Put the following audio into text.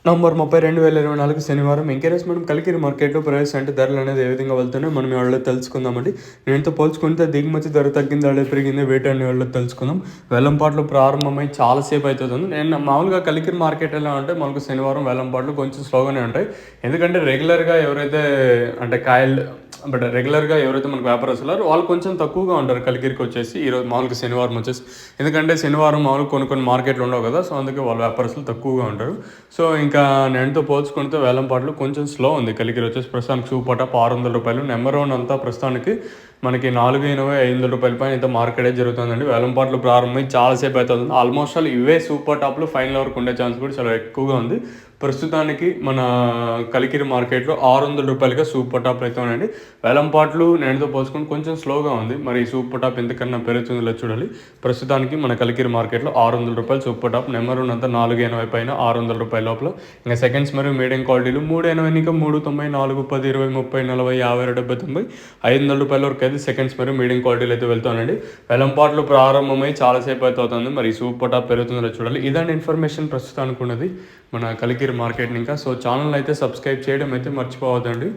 November 30, 2024 శనివారం MKS మనం కలికిరి మార్కెట్‌లో ప్రైస్ అంటే ధరలు అనేది ఏ విధంగా వెళ్తున్నాయో మనం ఇవాళ తెలుసుకుందామండి. నేటితో పోల్చుకుంటే దిగుమతి ధర తగ్గిందా లేదా పెరిగిందా వేటి అని ఇవాళ తెలుసుకుందాం. వేలంపాట్లు ప్రారంభమై చాలా సేపు అయితుంది. నేను మామూలుగా కలికిరి మార్కెట్ ఎలా అంటే మనకు శనివారం వేలంపాట్లు కొంచెం స్లోగానే ఉంటాయి. ఎందుకంటే రెగ్యులర్‌గా ఎవరైతే అంటే కాయలు రెగ్యులర్‌గా ఎవరైతే మనకు వ్యాపారస్తులారో వాళ్ళు కొంచెం తక్కువగా ఉంటారు కలికిరికి వచ్చేసి. ఈరోజు మామూలుగా శనివారం వచ్చేసి ఎందుకంటే శనివారం మామూలుగా కొన్ని మార్కెట్లు ఉండవు కదా! సో, అందుకే వాళ్ళ వ్యాపారస్తులు తక్కువగా ఉంటారు. సో, ఇంకా నేటితో పోల్చుకుంటే వేలంపాట్లు కొంచెం స్లో ఉంది. కలికిరి వచ్చేసి ప్రస్తుతానికి సూపర్ టాప్ ₹600. నెంబర్ వన్ అంతా ప్రస్తుతానికి మనకి 480, ₹500 పైన అయితే మార్కెటే జరుగుతుందండి. వేలంపాట్లు ప్రారంభమై చాలా సేపు అవుతుంది. ఆల్మోస్ట్ ఆల్ ఇవే సూపర్ టాప్‌లు ఫైనల్ వరకు ఉండే ఛాన్స్ కూడా చాలా ఎక్కువగా ఉంది. ప్రస్తుతానికి మన కలికిరి మార్కెట్‌లో ₹600గా సూపర్ టాప్‌లు అయితే ఉన్నాయండి. వేలంపాట్లు నేటితో పోల్చుకుంటే కొంచెం స్లోగా ఉంది. మరి సూపర్ టాప్ ఎంతకన్నా పెరుగుతుందో లేదో చూడాలి. ప్రస్తుతానికి మన కలికిరి మార్కెట్‌లో ₹600 సూపర్ టాప్. నెంబర్ వన్ అంతా 480 పైన ₹600 లోపల. ఇంకా సెకండ్స్ మరియు మీడియం క్వాలిటీలు 380 ఇంకా 390, 4, 10, 20, 30, 40, 50, 70, 90, ₹500 వరకు అయితే సెకండ్స్ మరియు మీడియం క్వాలిటీలు అయితే వెళ్తానండి. వేలంపాట్లు ప్రారంభమై చాలా సేపు అయితే అవుతుంది. మరి సూపర్ టాప్ పెరుగుతుందో లేదో చూడాలి. ఇదండి ఇన్ఫర్మేషన్ ప్రస్తుతానికి ఉన్నది మన కలికిరి మార్కెట్‌ని ఇంకా. సో, ఛానల్ అయితే సబ్స్క్రైబ్ చేయడం అయితే మర్చిపోవద్దండి.